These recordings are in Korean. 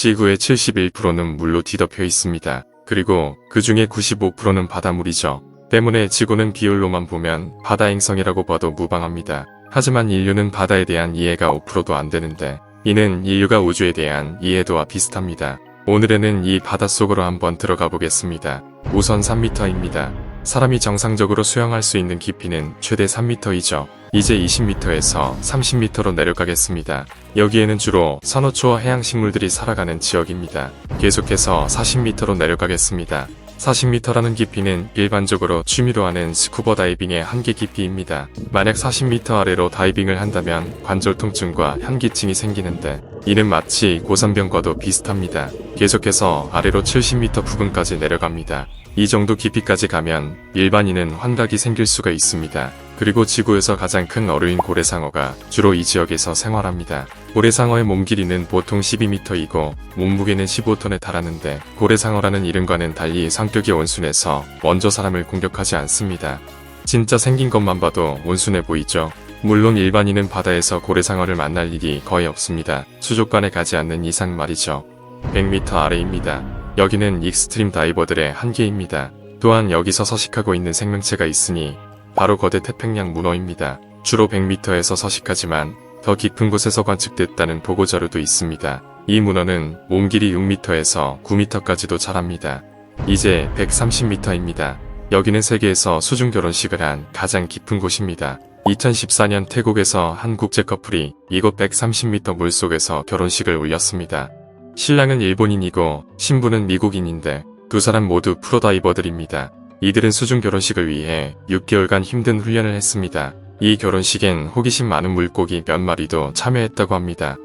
지구의 71%는 물로 뒤덮여 있습니다. 그리고 그 중에 95%는 바닷물이죠. 때문에 지구는 비율로만 보면 바다 행성이라고 봐도 무방합니다. 하지만 인류는 바다에 대한 이해가 5%도 안 되는데 이는 인류가 우주에 대한 이해도와 비슷합니다. 오늘에는 이 바닷속으로 한번 들어가 보겠습니다. 우선 3m입니다. 사람이 정상적으로 수영할 수 있는 깊이는 최대 3m이죠. 이제 20m에서 30m로 내려가겠습니다. 여기에는 주로 산호초와 해양식물들이 살아가는 지역입니다. 계속해서 40m로 내려가겠습니다. 40m라는 깊이는 일반적으로 취미로 하는 스쿠버 다이빙의 한계 깊이입니다. 만약 40m 아래로 다이빙을 한다면 관절 통증과 현기증이 생기는데 이는 마치 고산병과도 비슷합니다. 계속해서 아래로 70m 부근까지 내려갑니다. 이 정도 깊이까지 가면 일반인은 환각이 생길 수가 있습니다. 그리고 지구에서 가장 큰 어류인 고래상어가 주로 이 지역에서 생활합니다. 고래상어의 몸 길이는 보통 12m이고 몸무게는 15톤에 달하는데 고래상어라는 이름과는 달리 성격이 온순해서 먼저 사람을 공격하지 않습니다. 진짜 생긴 것만 봐도 온순해 보이죠? 물론 일반인은 바다에서 고래상어를 만날 일이 거의 없습니다. 수족관에 가지 않는 이상 말이죠. 100m 아래입니다. 여기는 익스트림 다이버들의 한계입니다. 또한 여기서 서식하고 있는 생명체가 있으니 바로 거대 태평양 문어입니다. 주로 100m에서 서식하지만 더 깊은 곳에서 관측됐다는 보고자료도 있습니다. 이 문어는 몸 길이 6m에서 9m까지도 자랍니다. 이제 130m입니다. 여기는 세계에서 수중 결혼식을 한 가장 깊은 곳입니다. 2014년 태국에서 한 국제 커플이 이곳 130m 물속에서 결혼식을 올렸습니다. 신랑은 일본인이고 신부는 미국인인데 두 사람 모두 프로다이버들입니다. 이들은 수중 결혼식을 위해 6개월간 힘든 훈련을 했습니다. 이 결혼식엔 호기심 많은 물고기 몇 마리도 참여했다고 합니다.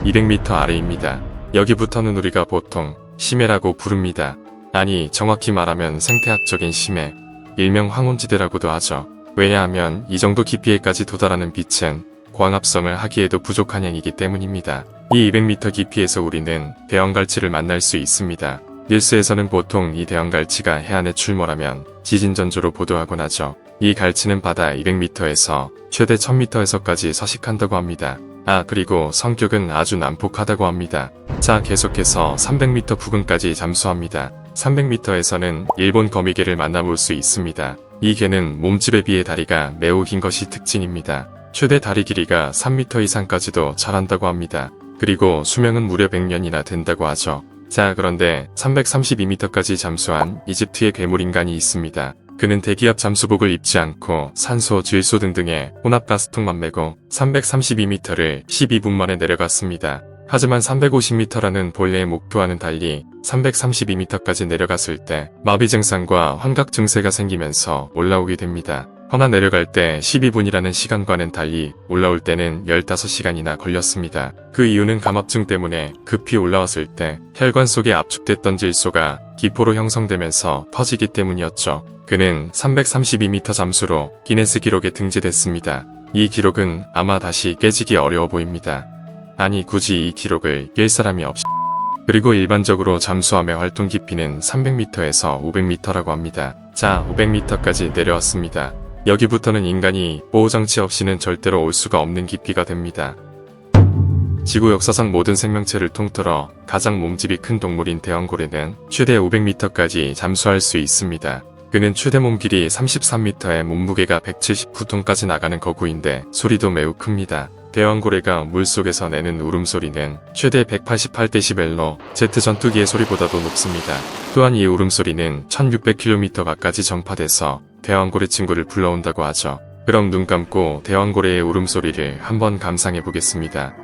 200m 아래입니다. 여기부터는 우리가 보통 심해라고 부릅니다. 아니, 정확히 말하면 생태학적인 심해, 일명 황혼지대라고도 하죠. 왜냐하면 이 정도 깊이에까지 도달하는 빛은 광합성을 하기에도 부족한 양이기 때문입니다. 이 200m 깊이에서 우리는 대왕갈치를 만날 수 있습니다. 뉴스에서는 보통 이 대왕갈치가 해안에 출몰하면 지진전조로 보도하곤 하죠. 이 갈치는 바다 200m에서 최대 1000m에서까지 서식한다고 합니다. 그리고 성격은 아주 난폭하다고 합니다. 자, 계속해서 300m 부근까지 잠수합니다. 300m에서는 일본 거미개를 만나볼 수 있습니다. 이 개는 몸집에 비해 다리가 매우 긴 것이 특징입니다. 최대 다리 길이가 3m 이상까지도 자란다고 합니다. 그리고 수명은 무려 100년이나 된다고 하죠. 자, 그런데 332m까지 잠수한 이집트의 괴물인간이 있습니다. 그는 대기압 잠수복을 입지 않고 산소, 질소 등등의 혼합가스통만 메고 332m를 12분 만에 내려갔습니다. 하지만 350m라는 본래의 목표와는 달리 332m까지 내려갔을 때 마비 증상과 환각 증세가 생기면서 올라오게 됩니다. 허나 내려갈 때 12분이라는 시간과는 달리 올라올 때는 15시간이나 걸렸습니다. 그 이유는 감압증 때문에 급히 올라왔을 때 혈관 속에 압축됐던 질소가 기포로 형성되면서 터지기 때문이었죠. 그는 332m 잠수로 기네스 기록에 등재됐습니다. 이 기록은 아마 다시 깨지기 어려워 보입니다. 아니, 굳이 이 기록을 깰 사람이 없이. 그리고 일반적으로 잠수함의 활동 깊이는 300m에서 500m라고 합니다. 자, 500m까지 내려왔습니다. 여기부터는 인간이 보호장치 없이는 절대로 올 수가 없는 깊이가 됩니다. 지구 역사상 모든 생명체를 통틀어 가장 몸집이 큰 동물인 대왕고래는 최대 500m까지 잠수할 수 있습니다. 그는 최대 몸 길이 33m에 몸무게가 179톤까지 나가는 거구인데 소리도 매우 큽니다. 대왕고래가 물속에서 내는 울음소리는 최대 188dB로 제트 전투기의 소리보다도 높습니다. 또한 이 울음소리는 1600km 밖까지 전파돼서 대왕고래 친구를 불러온다고 하죠. 그럼 눈 감고 대왕고래의 울음소리를 한번 감상해 보겠습니다.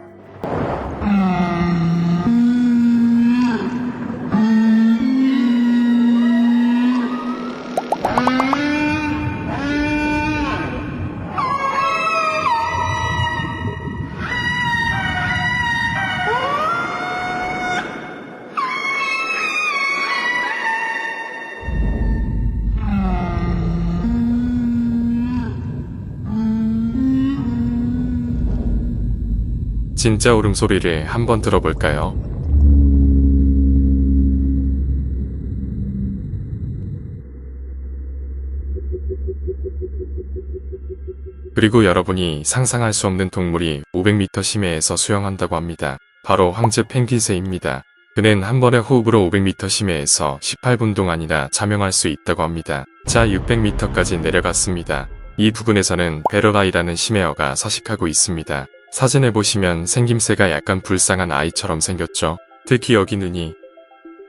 진짜 울음소리를 한번 들어볼까요? 그리고 여러분이 상상할 수 없는 동물이 500m 심해에서 수영한다고 합니다. 바로 황제 펭귄새입니다. 그는 한 번의 호흡으로 500m 심해에서 18분 동안이나 잠영할 수 있다고 합니다. 자, 600m까지 내려갔습니다. 이 부근에서는 베러가이라는 심해어가 서식하고 있습니다. 사진을 보시면 생김새가 약간 불쌍한 아이처럼 생겼죠. 특히 여기 눈이.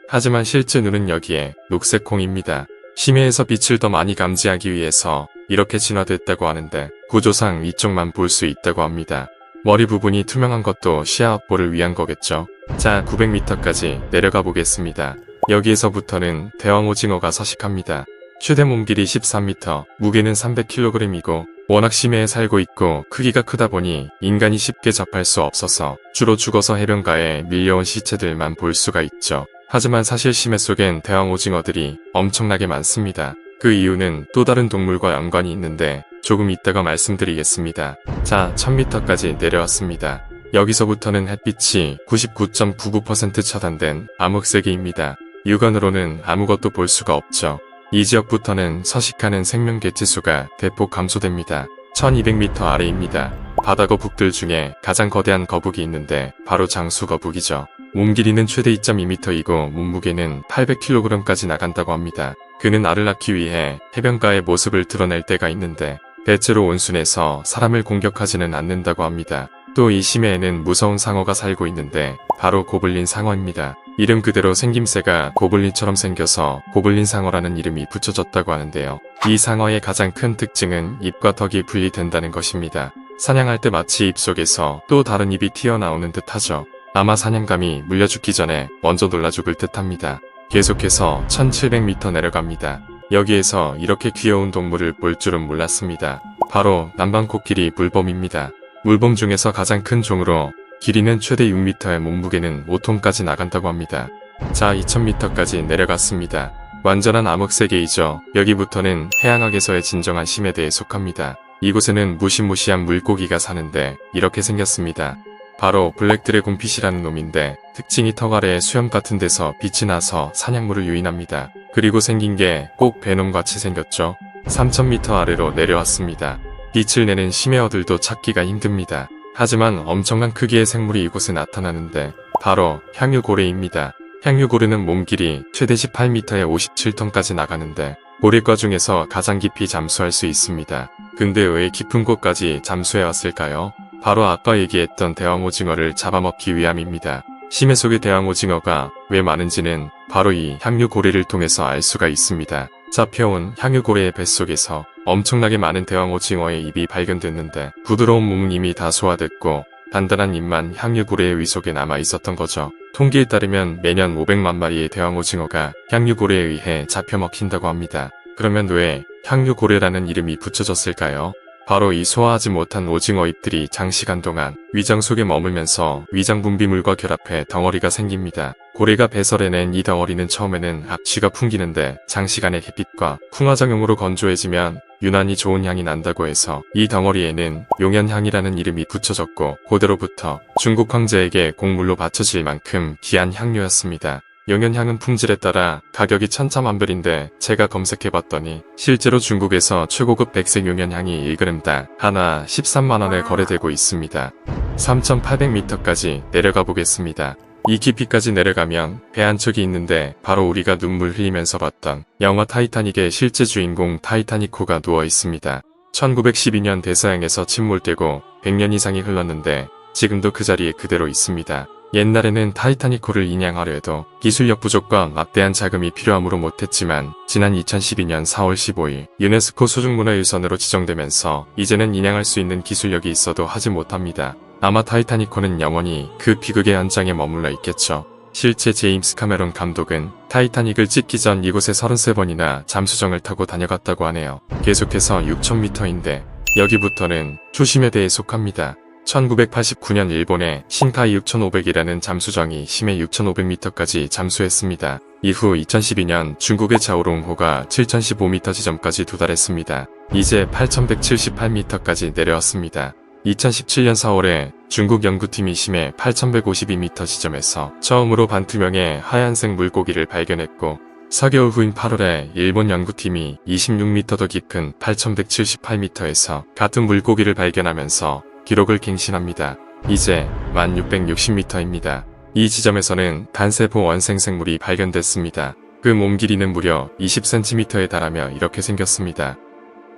하지만 실제 눈은 여기에 녹색 콩입니다. 심해에서 빛을 더 많이 감지하기 위해서 이렇게 진화됐다고 하는데 구조상 이쪽만 볼 수 있다고 합니다. 머리 부분이 투명한 것도 시야 확보를 위한 거겠죠. 자, 900m까지 내려가 보겠습니다. 여기에서부터는 대왕 오징어가 서식합니다. 최대 몸길이 13m, 무게는 300kg이고 워낙 심해에 살고 있고 크기가 크다 보니 인간이 쉽게 접할 수 없어서 주로 죽어서 해변가에 밀려온 시체들만 볼 수가 있죠. 하지만 사실 심해 속엔 대왕 오징어들이 엄청나게 많습니다. 그 이유는 또 다른 동물과 연관이 있는데 조금 이따가 말씀드리겠습니다. 자, 1000m까지 내려왔습니다. 여기서부터는 햇빛이 99.99% 차단된 암흑세계입니다. 육안으로는 아무것도 볼 수가 없죠. 이 지역부터는 서식하는 생명 개체수가 대폭 감소됩니다. 1200m 아래입니다. 바다거북들 중에 가장 거대한 거북이 있는데 바로 장수거북이죠. 몸 길이는 최대 2.2m이고 몸무게는 800kg까지 나간다고 합니다. 그는 알을 낳기 위해 해변가의 모습을 드러낼 때가 있는데 대체로 온순해서 사람을 공격하지는 않는다고 합니다. 또 이 심해에는 무서운 상어가 살고 있는데 바로 고블린 상어입니다. 이름 그대로 생김새가 고블린처럼 생겨서 고블린 상어라는 이름이 붙여졌다고 하는데요. 이 상어의 가장 큰 특징은 입과 턱이 분리된다는 것입니다. 사냥할 때 마치 입속에서 또 다른 입이 튀어나오는 듯하죠. 아마 사냥감이 물려 죽기 전에 먼저 놀라 죽을 듯합니다. 계속해서 1700m 내려갑니다. 여기에서 이렇게 귀여운 동물을 볼 줄은 몰랐습니다. 바로 남방코끼리 물범입니다. 물범 중에서 가장 큰 종으로 길이는 최대 6m에 몸무게는 5톤까지 나간다고 합니다. 자, 2000m까지 내려갔습니다. 완전한 암흑세계이죠. 여기부터는 해양학에서의 진정한 심해대에 속합니다. 이곳에는 무시무시한 물고기가 사는데 이렇게 생겼습니다. 바로 블랙드래곤핏이라는 놈인데 특징이 턱 아래에 수염 같은 데서 빛이 나서 사냥물을 유인합니다. 그리고 생긴 게 꼭 베놈같이 생겼죠. 3000m 아래로 내려왔습니다. 빛을 내는 심해어들도 찾기가 힘듭니다. 하지만 엄청난 크기의 생물이 이곳에 나타나는데 바로 향유고래입니다. 향유고래는 몸길이 최대 18m에 57톤까지 나가는데 고래과 중에서 가장 깊이 잠수할 수 있습니다. 근데 왜 깊은 곳까지 잠수해 왔을까요? 바로 아까 얘기했던 대왕오징어를 잡아먹기 위함입니다. 심해 속의 대왕오징어가 왜 많은지는 바로 이 향유고래를 통해서 알 수가 있습니다. 잡혀온 향유고래의 뱃속에서 엄청나게 많은 대왕오징어의 입이 발견됐는데 부드러운 몸은 이미 다 소화됐고 단단한 입만 향유고래의 위속에 남아 있었던 거죠. 통계에 따르면 매년 500만 마리의 대왕오징어가 향유고래에 의해 잡혀 먹힌다고 합니다. 그러면 왜 향유고래라는 이름이 붙여졌을까요? 바로 이 소화하지 못한 오징어 잎들이 장시간 동안 위장 속에 머물면서 위장 분비물과 결합해 덩어리가 생깁니다. 고래가 배설해낸 이 덩어리는 처음에는 악취가 풍기는데 장시간의 햇빛과 풍화작용으로 건조해지면 유난히 좋은 향이 난다고 해서 이 덩어리에는 용연향이라는 이름이 붙여졌고 고대로부터 중국 황제에게 곡물로 바쳐질 만큼 귀한 향료였습니다. 용연향은 품질에 따라 가격이 천차만별인데 제가 검색해봤더니 실제로 중국에서 최고급 백색 용연향이 1g당 하나 13만원에 거래되고 있습니다. 3800m까지 내려가 보겠습니다. 이 깊이까지 내려가면 배 한 척이 있는데 바로 우리가 눈물 흘리면서 봤던 영화 타이타닉의 실제 주인공 타이타닉호가 누워 있습니다. 1912년 대서양에서 침몰되고 100년 이상이 흘렀는데 지금도 그 자리에 그대로 있습니다. 옛날에는 타이타닉호를 인양하려 해도 기술력 부족과 막대한 자금이 필요하므로 못했지만 지난 2012년 4월 15일 유네스코 수중문화유산으로 지정되면서 이제는 인양할 수 있는 기술력이 있어도 하지 못합니다. 아마 타이타닉호는 영원히 그 비극의 현장에 머물러 있겠죠. 실제 제임스 카메론 감독은 타이타닉을 찍기 전 이곳에 33번이나 잠수정을 타고 다녀갔다고 하네요. 계속해서 6000m인데 여기부터는 초심해대에 속합니다. 1989년 일본의 신카이 6500이라는 잠수정이 심해 6500m까지 잠수했습니다. 이후 2012년 중국의 자오롱호가 7015m 지점까지 도달했습니다. 이제 8178m까지 내려왔습니다. 2017년 4월에 중국 연구팀이 심해 8152m 지점에서 처음으로 반투명의 하얀색 물고기를 발견했고 4개월 후인 8월에 일본 연구팀이 26m 더 깊은 8178m에서 같은 물고기를 발견하면서 기록을 갱신합니다. 이제 1660m입니다. 이 지점에서는 단세포 원생생물이 발견됐습니다. 그 몸 길이는 무려 20cm에 달하며 이렇게 생겼습니다.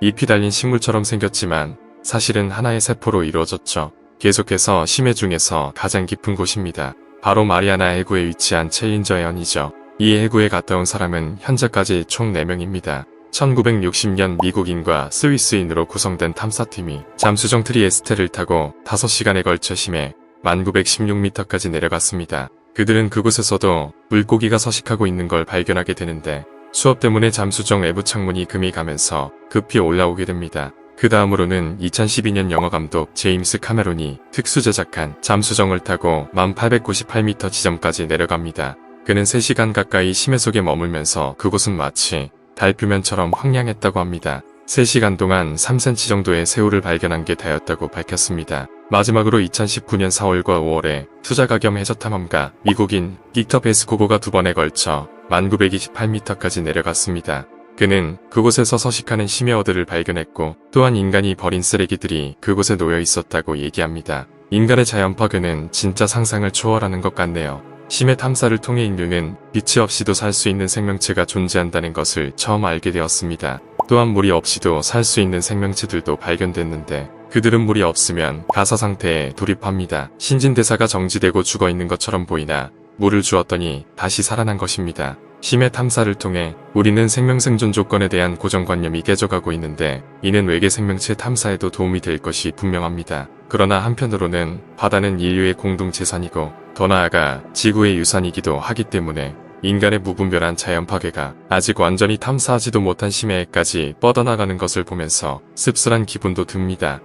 잎이 달린 식물처럼 생겼지만 사실은 하나의 세포로 이루어졌죠. 계속해서 심해 중에서 가장 깊은 곳입니다. 바로 마리아나 해구에 위치한 챌린저 해연이죠. 이 해구에 갔다 온 사람은 현재까지 총 4명입니다. 1960년 미국인과 스위스인으로 구성된 탐사팀이 잠수정 트리에스테를 타고 5시간에 걸쳐 심해 1916m까지 내려갔습니다. 그들은 그곳에서도 물고기가 서식하고 있는 걸 발견하게 되는데 수업 때문에 잠수정 외부 창문이 금이 가면서 급히 올라오게 됩니다. 그 다음으로는 2012년 영화감독 제임스 카메론이 특수 제작한 잠수정을 타고 1898m 지점까지 내려갑니다. 그는 3시간 가까이 심해 속에 머물면서 그곳은 마치 달 표면처럼 황량했다고 합니다. 3시간 동안 3cm 정도의 새우를 발견한 게 다였다고 밝혔습니다. 마지막으로 2019년 4월과 5월에 투자가 겸 해저탐험가 미국인 빅터 베스코고가 2번에 걸쳐 1928m까지 내려갔습니다. 그는 그곳에서 서식하는 심해어들을 발견했고 또한 인간이 버린 쓰레기들이 그곳에 놓여 있었다고 얘기합니다. 인간의 자연 파괴는 진짜 상상을 초월하는 것 같네요. 심해 탐사를 통해 인류는 빛이 없이도 살 수 있는 생명체가 존재한다는 것을 처음 알게 되었습니다. 또한 물이 없이도 살 수 있는 생명체들도 발견됐는데 그들은 물이 없으면 가사 상태에 돌입합니다. 신진대사가 정지되고 죽어 있는 것처럼 보이나 물을 주었더니 다시 살아난 것입니다. 심해 탐사를 통해 우리는 생명 생존 조건에 대한 고정관념이 깨져가고 있는데 이는 외계 생명체 탐사에도 도움이 될 것이 분명합니다. 그러나 한편으로는 바다는 인류의 공동재산이고 더 나아가 지구의 유산이기도 하기 때문에 인간의 무분별한 자연 파괴가 아직 완전히 탐사하지도 못한 심해에까지 뻗어나가는 것을 보면서 씁쓸한 기분도 듭니다.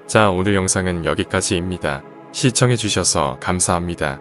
자, 오늘 영상은 여기까지입니다. 시청해주셔서 감사합니다.